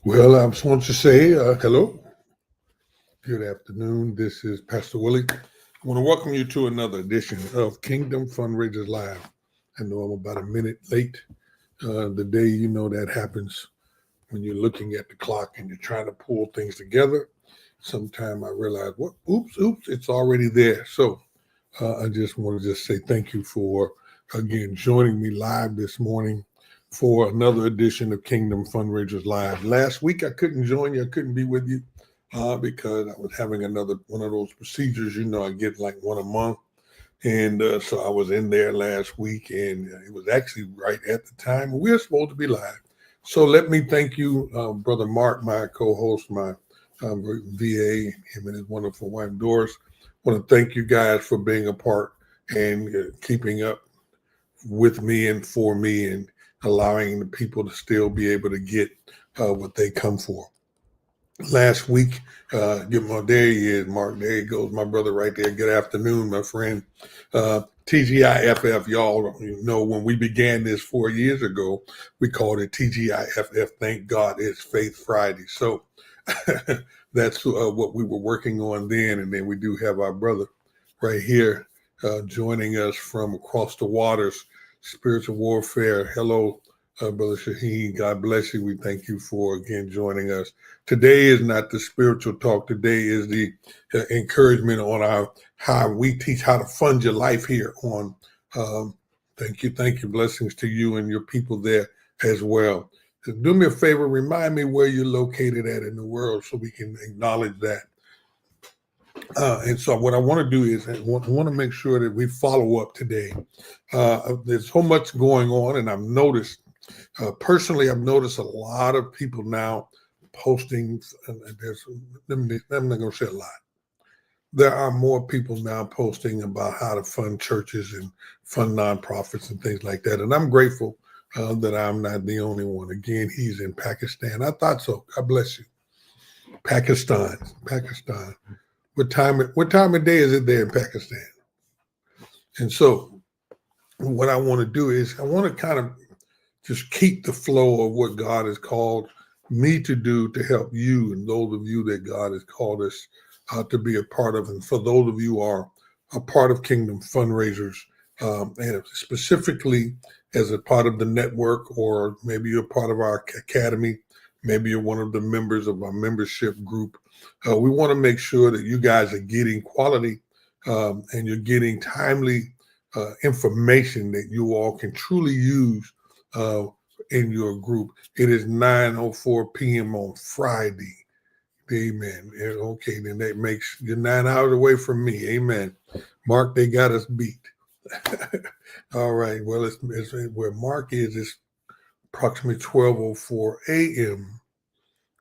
Well, I just want to say hello. Good afternoon. This is Pastor Willie. I want to welcome you to another edition of Kingdom Fundraisers Live. I know I'm about a minute late. The day that happens when you're looking at the clock and you're trying to pull things together. Sometime I realize, oops, it's already there. So I just want to say thank you for, again, joining me live this morning for another edition of Kingdom Fundraisers Live. Last week, I couldn't join you. I couldn't be with you because I was having another one of those procedures. I get like one a month. And so I was in there last week, and it was actually right at the time we were supposed to be live. So let me thank you, Brother Mark, my co-host, my VA, him and his wonderful wife, Doris. I want to thank you guys for being a part and keeping up with me and for me and allowing the people to still be able to get what they come for. Last week, there he is, Mark. There he goes, my brother right there. Good afternoon, my friend. TGIFF, y'all know when we began this 4 years ago, we called it TGIFF. Thank God it's Faith Friday. So that's what we were working on then. And then we do have our brother right here joining us from across the waters, spiritual warfare. Hello, Brother Shaheen. God bless you. We thank you for, again, joining us. Today is not the spiritual talk. Today is the encouragement on how we teach how to fund your life here on. Thank you. Blessings to you and your people there as well. Do me a favor, remind me where you're located at in the world so we can acknowledge that. And so what I want to do is I want to make sure that we follow up today. There's so much going on, and I've noticed, personally, I've noticed a lot of people now posting. I'm not going to say a lot. There are more people now posting about how to fund churches and fund nonprofits and things like that. And I'm grateful that I'm not the only one. Again, he's in Pakistan. I thought so. God bless you. Pakistan. What time of day is it there in Pakistan? And so what I want to do is I want to kind of just keep the flow of what God has called me to do to help you and those of you that God has called us to be a part of. And for those of you who are a part of Kingdom Fundraisers, and specifically as a part of the network, or maybe you're part of our academy, maybe you're one of the members of our membership group, we want to make sure that you guys are getting quality and you're getting timely information that you all can truly use in your group. It is 9:04 p.m. on Friday. Amen. Okay, then that makes you're 9 hours away from me. Amen. Mark, they got us beat. All right. Well, it's where Mark is. It's approximately 12:04 a.m.,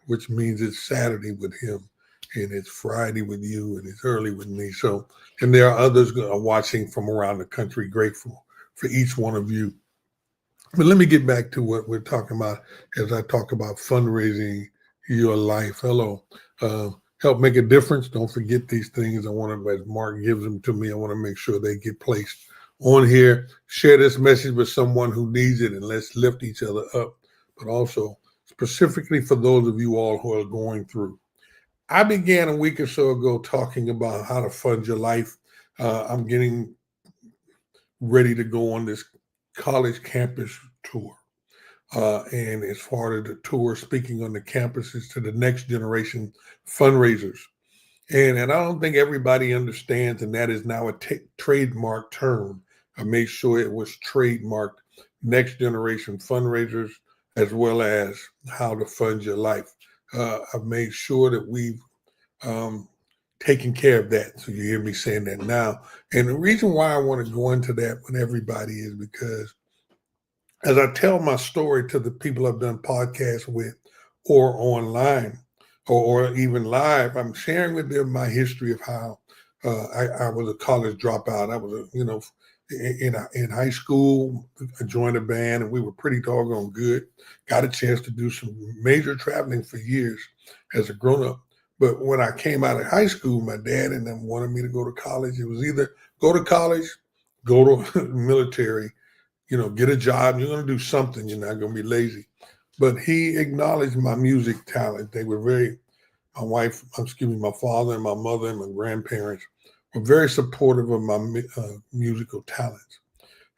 which means it's Saturday with him, and it's Friday with you, and it's early with me. So, and there are others who are watching from around the country. Grateful for each one of you. But let me get back to what we're talking about as I talk about fundraising your life. Hello. Help make a difference. Don't forget these things. I want to, as Mark gives them to me, I want to make sure they get placed on here. Share this message with someone who needs it, and let's lift each other up. But also specifically for those of you all who are going through. I began a week or so ago talking about how to fund your life. I'm getting ready to go on this college campus tour. And as far as the tour, speaking on the campuses to the next generation fundraisers. And I don't think everybody understands, and that is now a trademark term. I made sure it was trademarked, next generation fundraisers, as well as how to fund your life. I've made sure that we've taken care of that. So you hear me saying that now. And the reason why I want to go into that with everybody is because as I tell my story to the people I've done podcasts with or online or even live, I'm sharing with them my history of how I was a college dropout. I was, in high school, I joined a band and we were pretty doggone good. Got a chance to do some major traveling for years as a grown-up. But when I came out of high school, my dad and them wanted me to go to college. It was either go to college, go to military, get a job. You're going to do something. You're not going to be lazy. but he acknowledged my music talent. They were very, my father and my mother and my grandparents were very supportive of my musical talents.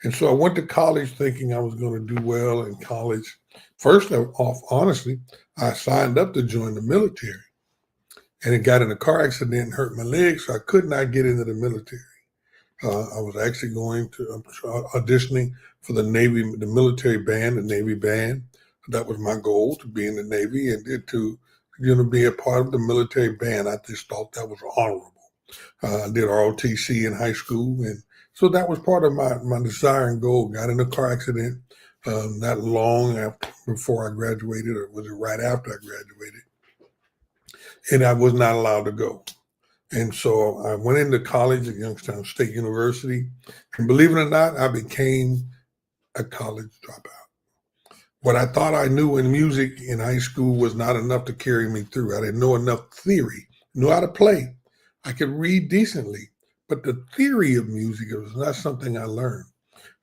And so I went to college thinking I was going to do well in college. First off, honestly, I signed up to join the military and it got in a car accident and hurt my leg, so I could not get into the military. I was actually going to auditioning for the Navy, the military band, the Navy band. That was my goal, to be in the Navy and to be a part of the military band. I just thought that was honorable. I did ROTC in high school, and so that was part of my desire and goal. Got in a car accident not long before I graduated, or was it right after I graduated? And I was not allowed to go. And so I went into college at Youngstown State University. And believe it or not, I became a college dropout. What I thought I knew in music in high school was not enough to carry me through. I didn't know enough theory, knew how to play. I could read decently, but the theory of music was not something I learned.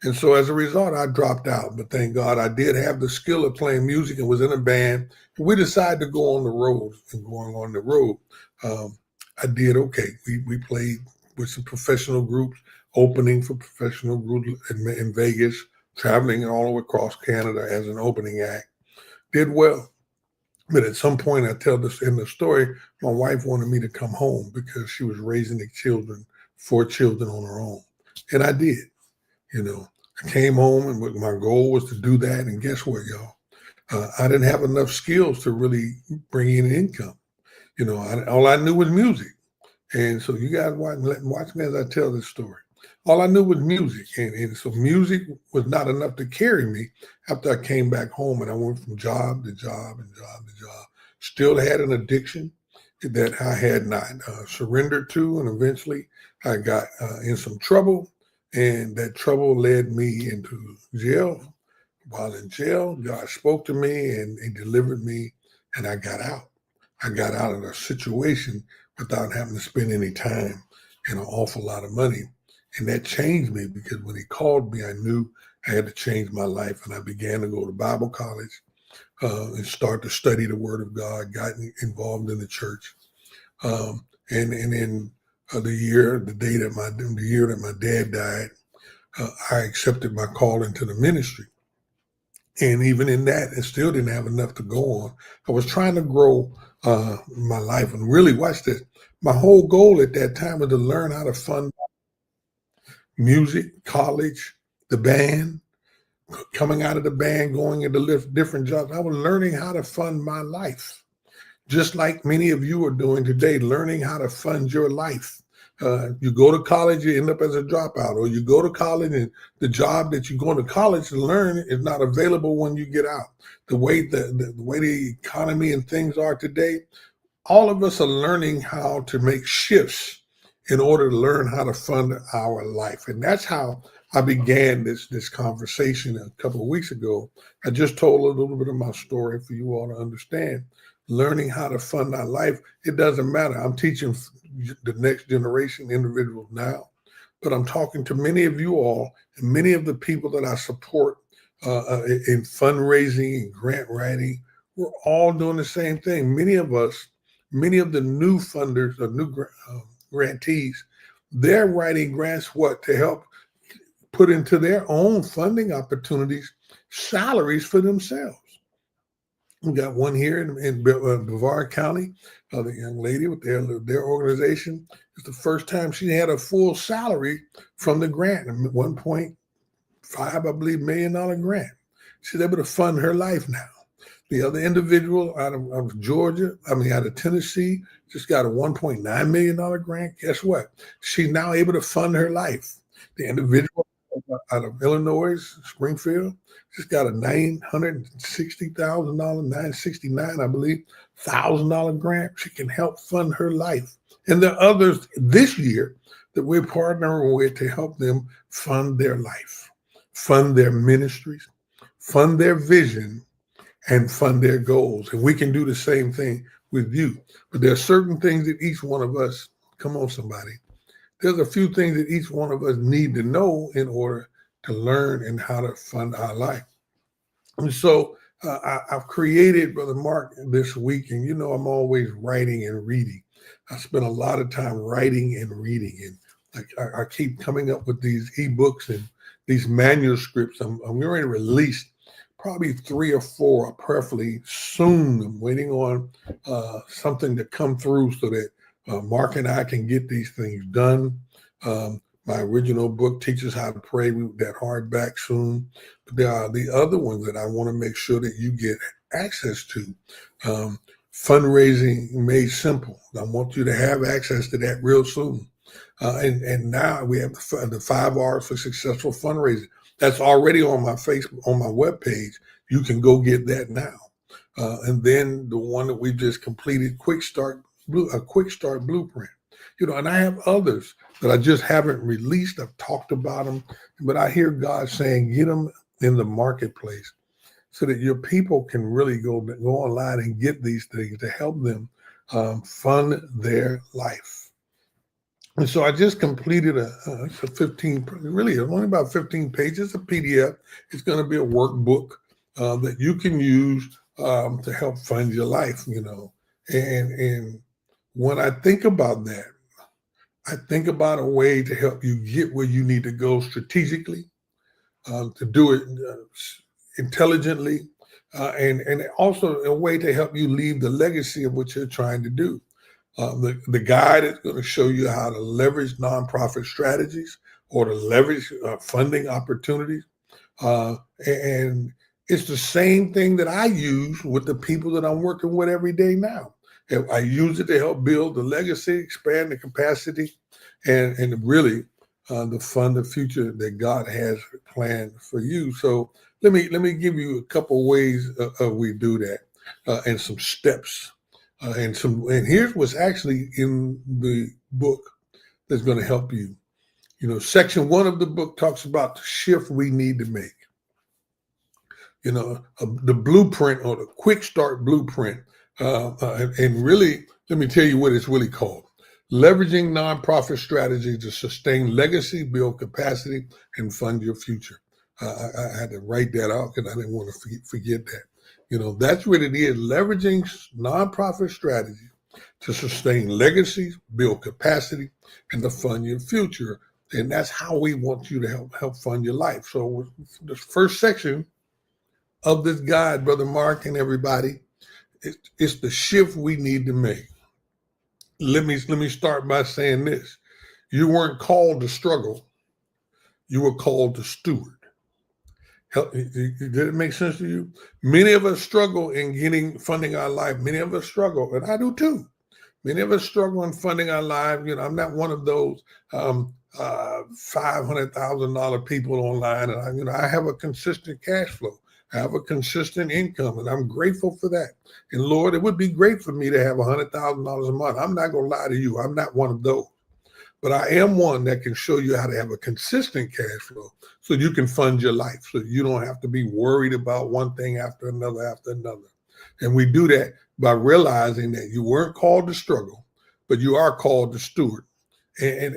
And so as a result, I dropped out. But thank God I did have the skill of playing music and was in a band. And we decided to go on the road. And going on the road, I did okay. We played with some professional groups, opening for professional groups in Vegas, traveling all across Canada as an opening act. Did well. But at some point, I tell this in the story, my wife wanted me to come home because she was raising the children, 4 children on her own. And I did. I came home and my goal was to do that. And guess what, y'all? I didn't have enough skills to really bring in income. All I knew was music. And so you guys watch me as I tell this story. All I knew was music. And so music was not enough to carry me after I came back home, and I went from job to job and job to job. Still had an addiction that I had not surrendered to. And eventually I got in some trouble. And that trouble led me into jail. While in jail, God spoke to me and He delivered me, and I got out. I got out of a situation without having to spend any time and an awful lot of money. And that changed me, because when He called me, I knew I had to change my life. And I began to go to Bible college and start to study the Word of God, got involved in the church. And in the year that my dad died, I accepted my call into the ministry. And even in that, I still didn't have enough to go on. I was trying to grow my life. And really, watch this. My whole goal at that time was to learn how to fund music, college, the band, coming out of the band, going into different jobs. I was learning how to fund my life, just like many of you are doing today, learning how to fund your life. You go to college, you end up as a dropout, or you go to college and the job that you're going to college to learn is not available when you get out. The way the way the economy and things are today, all of us are learning how to make shifts in order to learn how to fund our life. And that's how I began this conversation a couple of weeks ago. I just told a little bit of my story for you all to understand. Learning how to fund our life, it doesn't matter. I'm teaching the next generation individuals now, but I'm talking to many of you all and many of the people that I support in fundraising and grant writing. We're all doing the same thing. Many of the new funders or new grantees, they're writing grants to help put into their own funding opportunities salaries for themselves. We got one here in Brevard County, the young lady with their organization. It's the first time she had a full salary from the grant, $1.5, I believe, $1 million grant. She's able to fund her life now. The other individual out of Georgia, out of Tennessee, just got a $1.9 million grant. Guess what? She's now able to fund her life. The individual out of Illinois, Springfield, just got a $960,000, $969, I believe, $1,000 grant. She can help fund her life. And there are others this year that we're partnering with to help them fund their life, fund their ministries, fund their vision, and fund their goals. And we can do the same thing with you. But there are certain things that each one of us, come on, somebody, there's a few things that each one of us need to know in order to learn and how to fund our life. And so I've created, Brother Mark, this week, and I'm always writing and reading. I spend a lot of time writing and reading, and I keep coming up with these ebooks and these manuscripts. I'm going to release probably 3 or 4, preferably soon. I'm waiting on something to come through so that Mark and I can get these things done. My original book, Teaches How to Pray, that hardback soon. But there are the other ones that I want to make sure that you get access to. Fundraising Made Simple. I want you to have access to that real soon. And now we have the 5 R's for successful fundraising. That's already on my webpage. You can go get that now. And then the one that we just completed, QuickStart Blueprint. And I have others that I just haven't released. I've talked about them, but I hear God saying, get them in the marketplace so that your people can really go online and get these things to help them fund their life. And so I just completed it's a 15, really only about 15 pages, a PDF. It's going to be a workbook that you can use to help fund your life, And when I think about that, I think about a way to help you get where you need to go strategically, to do it intelligently, and also a way to help you leave the legacy of what you're trying to do. The guide is going to show you how to leverage nonprofit strategies or to leverage funding opportunities. And it's the same thing that I use with the people that I'm working with every day now. I use it to help build the legacy, expand the capacity, and really to fund the future that God has planned for you. So let me give you a couple ways we do that and some steps. And here's what's actually in the book that's going to help you. Section 1 of the book talks about the shift we need to make. The blueprint or the QuickStart blueprint. And really, let me tell you what it's really called. Leveraging nonprofit strategies to sustain legacy, build capacity, and fund your future. I had to write that out because I didn't want to forget that. That's what it is. Leveraging nonprofit strategies to sustain legacies, build capacity, and to fund your future. And that's how we want you to help fund your life. So the first section of this guide, Brother Mark and everybody, it's the shift we need to make. Let me start by saying this. You weren't called to struggle. You were called to steward. Did it make sense to you? Many of us struggle in funding our life. Many of us struggle, and I do too. Many of us struggle in funding our life. I'm not one of those $500,000 people online, and I have a consistent cash flow. I have a consistent income, and I'm grateful for that. And Lord, it would be great for me to have $100,000 a month. I'm not going to lie to you. I'm not one of those. But I am one that can show you how to have a consistent cash flow so you can fund your life, so you don't have to be worried about one thing after another. And we do that by realizing that you weren't called to struggle, but you are called to steward. And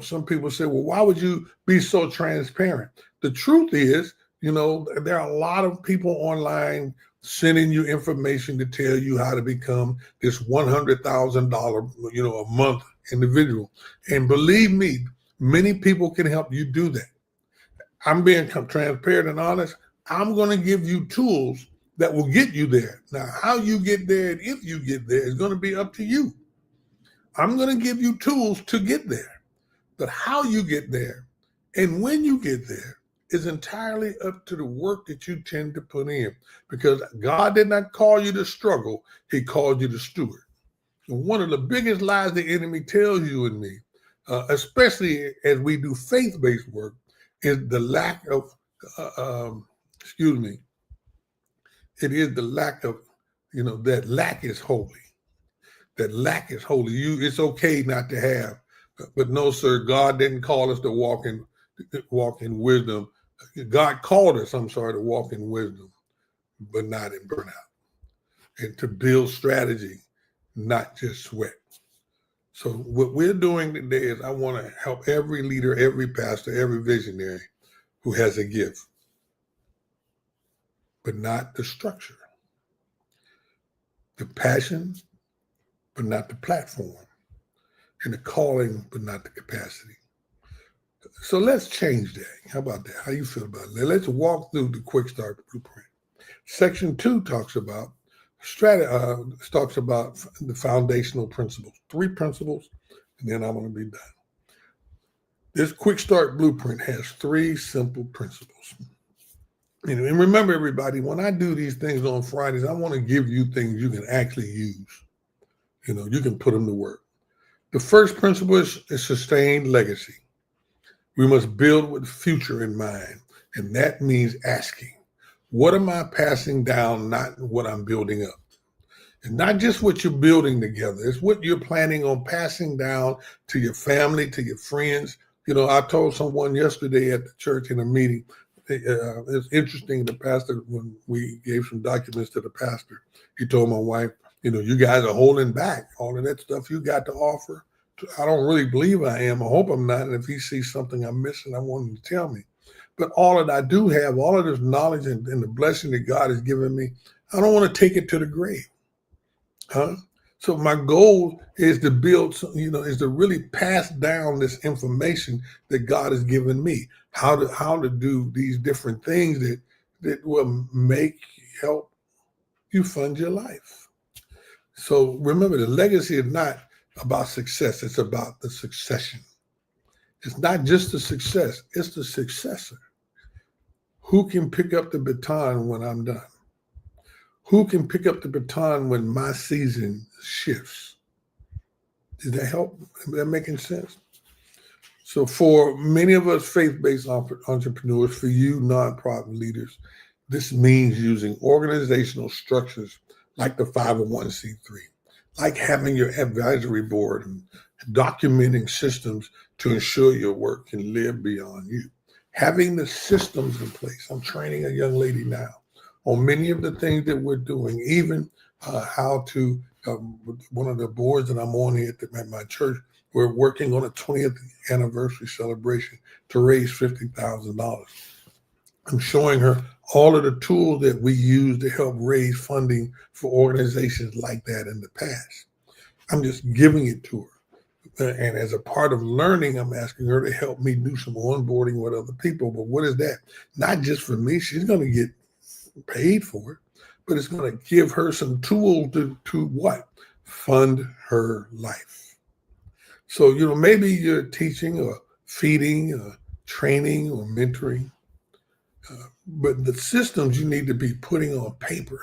some people say, well, why would you be so transparent? The truth is, there are a lot of people online sending you information to tell you how to become this $100,000, a month individual. And believe me, many people can help you do that. I'm being transparent and honest. I'm going to give you tools that will get you there. Now, how you get there and if you get there is going to be up to you. I'm going to give you tools to get there, but how you get there and when you get there is entirely up to the work that you tend to put in, because God did not call you to struggle. He called you to steward. And one of the biggest lies the enemy tells you and me, especially as we do faith-based work, is the lack of, it is the lack of, that lack is holy. That lack is holy. It's okay not to have, but no, sir, God didn't call us to walk in wisdom. God called us, to walk in wisdom, but not in burnout, and to build strategy, not just sweat. So what we're doing today is I want to help every leader, every pastor, every visionary who has a gift. but not the structure. The passion, but not the platform. And the calling, but not the capacity. So let's change that. How about that? How you feel about it? Let's walk through the QuickStart blueprint. Section 2 talks about the foundational principles. 3 principles, and then I'm going to be done. This QuickStart blueprint has 3 simple principles. And remember, everybody, when I do these things on Fridays, I want to give you things you can actually use. You can put them to work. The first principle is sustained legacy. We must build with the future in mind. And that means asking, what am I passing down, not what I'm building up? And not just what you're building together. It's what you're planning on passing down to your family, to your friends. I told someone yesterday at the church in a meeting, it's interesting, the pastor, when we gave some documents to the pastor, he told my wife, you guys are holding back all of that stuff you got to offer. I don't really believe I am. I hope I'm not. And if he sees something I'm missing, I want him to tell me. But all that I do have, all of this knowledge and the blessing that God has given me, I don't want to take it to the grave. So my goal is to build, is to really pass down this information that God has given me, how to do these different things that will help you fund your life. So remember, the legacy is not about success. It's about the succession. It's not just the success. It's the successor. Who can pick up the baton when I'm done? Who can pick up the baton when my season shifts? Did that help? Is that making sense? So for many of us faith-based entrepreneurs, for you nonprofit leaders, this means using organizational structures like the 501c3, like having your advisory board and documenting systems to ensure your work can live beyond you. Having the systems in place. I'm training a young lady now on many of the things that we're doing, even how to, one of the boards that I'm on here at my church, we're working on a 20th anniversary celebration to raise $50,000. I'm showing her all of the tools that we use to help raise funding for organizations like that in the past. I'm just giving it to her. And as a part of learning, I'm asking her to help me do some onboarding with other people. But what is that? Not just for me. She's going to get paid for it, but it's going to give her some tools to what? Fund her life. So, maybe you're teaching or feeding or training or mentoring, but the systems you need to be putting on paper,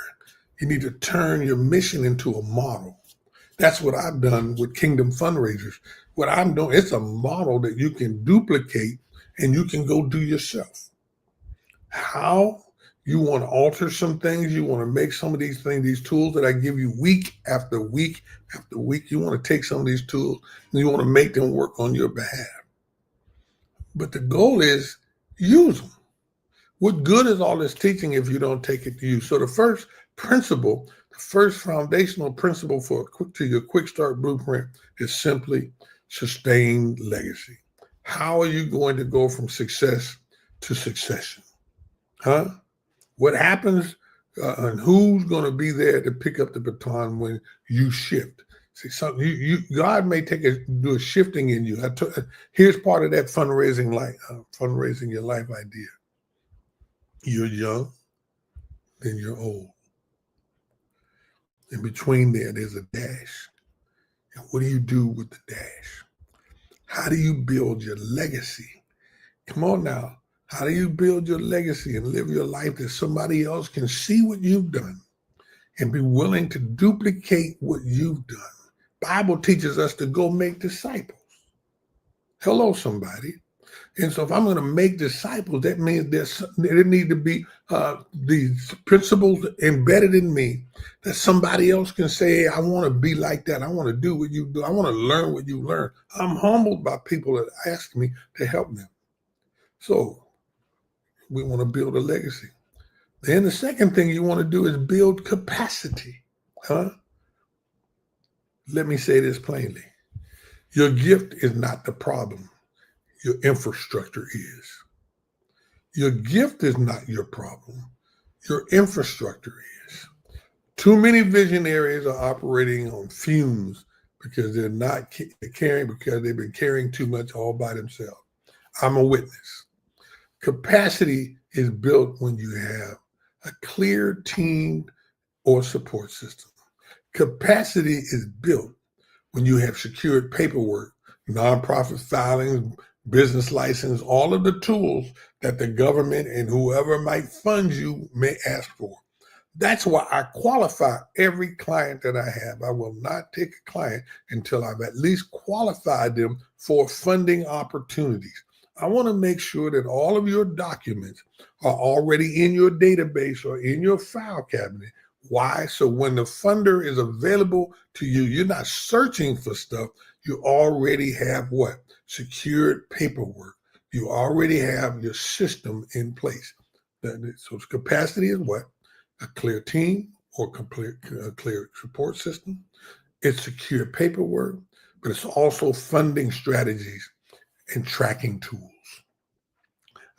you need to turn your mission into a model. That's what I've done with Kingdom Fundraisers. What I'm doing, it's a model that you can duplicate and you can go do yourself. How? You want to alter some things. You want to make some of these things, these tools that I give you week after week after week. You want to take some of these tools and you want to make them work on your behalf. But the goal is use them. What good is all this teaching if you don't take it to use? So the first principle, the first foundational principle to your QuickStart blueprint is simply sustained legacy. How are you going to go from success to succession? What happens and who's going to be there to pick up the baton when you shift? See, God may do a shifting in you. Here's part of that fundraising your life idea. You're young, then you're old. In between there's a dash. And what do you do with the dash? How do you build your legacy? Come on now. How do you build your legacy and live your life that somebody else can see what you've done and be willing to duplicate what you've done? Bible teaches us to go make disciples. Hello, somebody. And so if I'm going to make disciples, that means there need to be these principles embedded in me that somebody else can say, hey, I want to be like that. I want to do what you do. I want to learn what you learn. I'm humbled by people that ask me to help them. So we want to build a legacy. Then the second thing you want to do is build capacity. Let me say this plainly. Your gift is not the problem. Your infrastructure is. Your gift is not your problem. your infrastructure is. Too many visionaries are operating on fumes because they're not caring, because they've been carrying too much all by themselves. I'm a witness. Capacity is built when you have a clear team or support system. Capacity is built when you have secured paperwork, nonprofit filings, business license, all of the tools that the government and whoever might fund you may ask for. That's why I qualify every client that I have. I will not take a client until I've at least qualified them for funding opportunities. I want to make sure that all of your documents are already in your database or in your file cabinet. Why? So when the funder is available to you, you're not searching for stuff. You already have what? Secured paperwork. You already have your system in place. So capacity is what? A clear team or a clear support system. It's secure paperwork, but it's also funding strategies and tracking tools.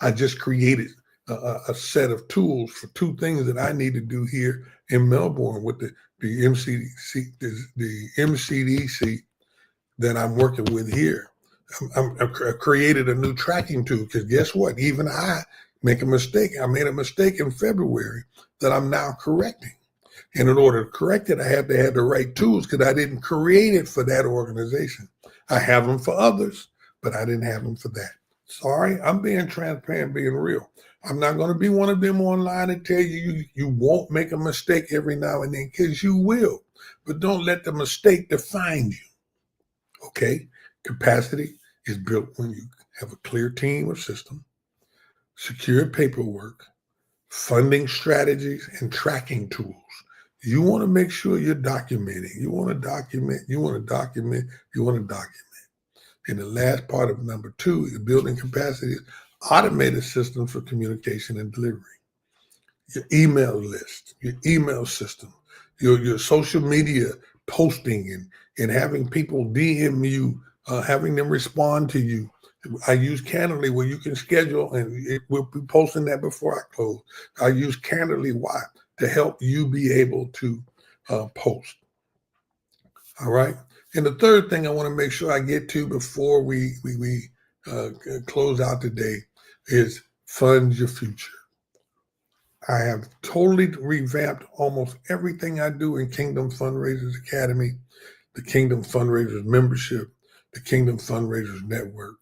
I just created a set of tools for two things that I need to do here in Melbourne with the MCDC that I'm working with here. I created a new tracking tool because guess what? Even I make a mistake. I made a mistake in February that I'm now correcting. And in order to correct it, I had to have the right tools because I didn't create it for that organization. I have them for others, but I didn't have them for that. Sorry, I'm being transparent, being real. I'm not going to be one of them online and tell you won't make a mistake every now and then, because you will. But don't let the mistake define you. Okay? Capacity is built when you have a clear team or system, secure paperwork, funding strategies, and tracking tools. You want to make sure you're documenting. You want to document. And the last part of number 2 is building capacity, automated systems for communication and delivery. Your email list, your email system, your social media posting and having people DM you, having them respond to you. I use Candidly where you can schedule, and we'll be posting that before I close. I use Candidly why? To help you be able to post. All right. And the third thing I want to make sure I get to before we close out today is fund your future. I have totally revamped almost everything I do in Kingdom Fundraisers Academy, the Kingdom Fundraisers membership, the Kingdom Fundraisers network,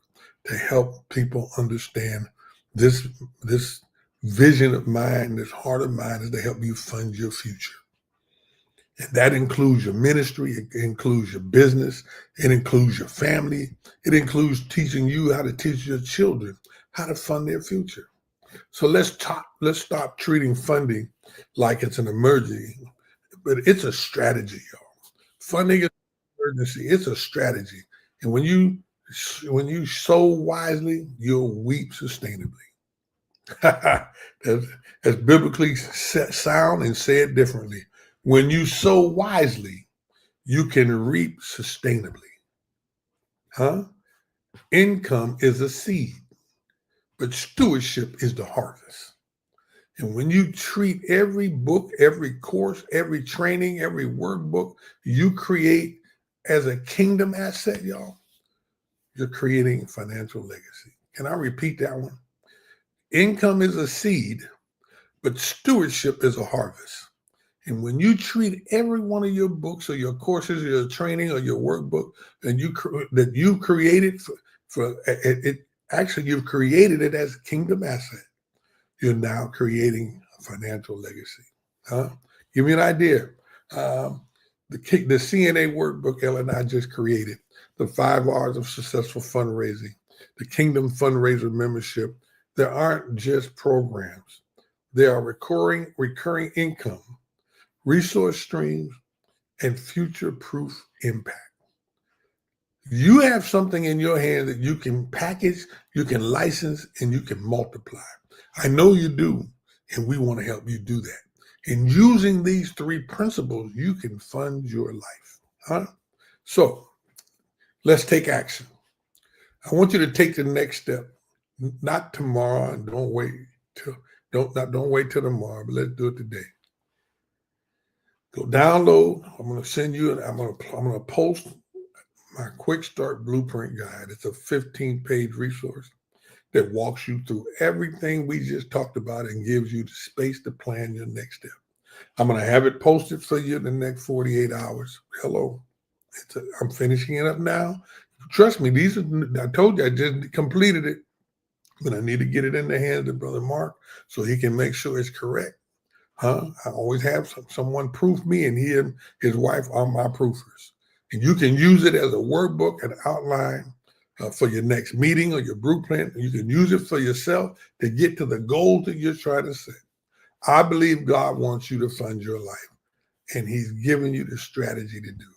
to help people understand this vision of mine, this heart of mine, is to help you fund your future. And that includes your ministry, it includes your business, it includes your family, it includes teaching you how to teach your children how to fund their future. So let's stop treating funding like it's an emergency, but it's a strategy, y'all. Funding is an emergency, it's a strategy. And when you sow wisely, you'll weep sustainably. That's biblically sound, and say it differently. When you sow wisely, you can reap sustainably. Income is a seed, but stewardship is the harvest. And when you treat every book, every course, every training, every workbook you create as a kingdom asset, y'all, you're creating financial legacy. Can I repeat that one? Income is a seed, but stewardship is a harvest. And when you treat every one of your books or your courses or your training or your workbook and that you created for it, actually you've created it as a kingdom asset, you're now creating a financial legacy. Give you an idea. The CNA workbook Ellen and I just created, the 5 R's of successful fundraising, the Kingdom Fundraiser membership. There aren't just programs. There are recurring income, resource streams, and future-proof impact. You have something in your hand that you can package, you can license, and you can multiply. I know you do, and we want to help you do that. And using these 3 principles, you can fund your life. So let's take action. I want you to take the next step, not tomorrow, and don't wait till Don't wait till tomorrow, but let's do it today. Go download. I'm going to send you, I'm going to post my QuickStart Blueprint Guide. It's a 15-page resource that walks you through everything we just talked about and gives you the space to plan your next step. I'm going to have it posted for you in the next 48 hours. Hello. I'm finishing it up now. Trust me, I told you I just completed it, but I need to get it in the hands of Brother Mark so he can make sure it's correct. I always have someone proof me, and he and his wife are my proofers. And you can use it as a workbook and outline for your next meeting or your blueprint. You can use it for yourself to get to the goals that you're trying to set. I believe God wants you to fund your life, and he's giving you the strategy to do it.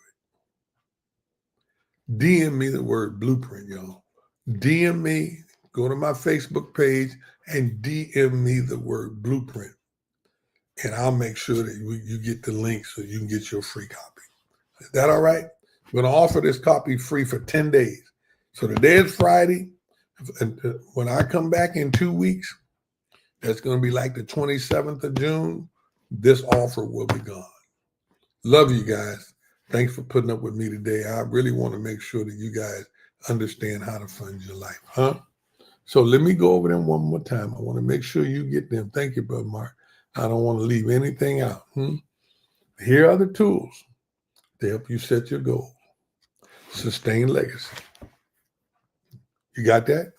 DM me the word blueprint, y'all. DM me, go to my Facebook page, and DM me the word blueprint. And I'll make sure that you get the link so you can get your free copy. Is that all right? We're going to offer this copy free for 10 days. So today is Friday. And when I come back in 2 weeks, that's going to be like the 27th of June. This offer will be gone. Love you guys. Thanks for putting up with me today. I really want to make sure that you guys understand how to fund your life. So let me go over them one more time. I want to make sure you get them. Thank you, Brother Mark. I don't want to leave anything out. Here are the tools to help you set your goals. Sustain legacy. You got that?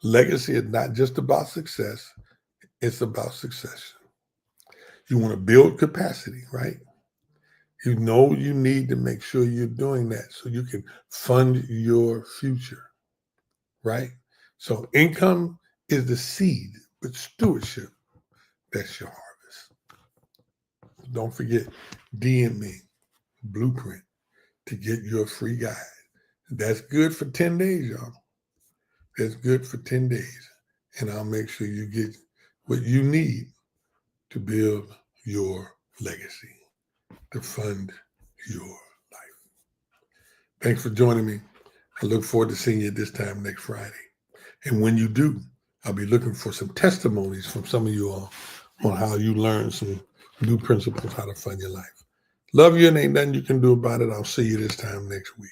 Legacy is not just about success. It's about succession. You want to build capacity, right? You know you need to make sure you're doing that so you can fund your future, right? So income is the seed, but stewardship, that's your harvest. Don't forget, DM me, Blueprint, to get your free guide. That's good for 10 days, y'all. That's good for 10 days. And I'll make sure you get what you need to build your legacy, to fund your life. Thanks for joining me. I look forward to seeing you this time next Friday. And when you do, I'll be looking for some testimonies from some of you all on how you learned some new principles, how to fund your life. Love you, and ain't nothing you can do about it. I'll see you this time next week.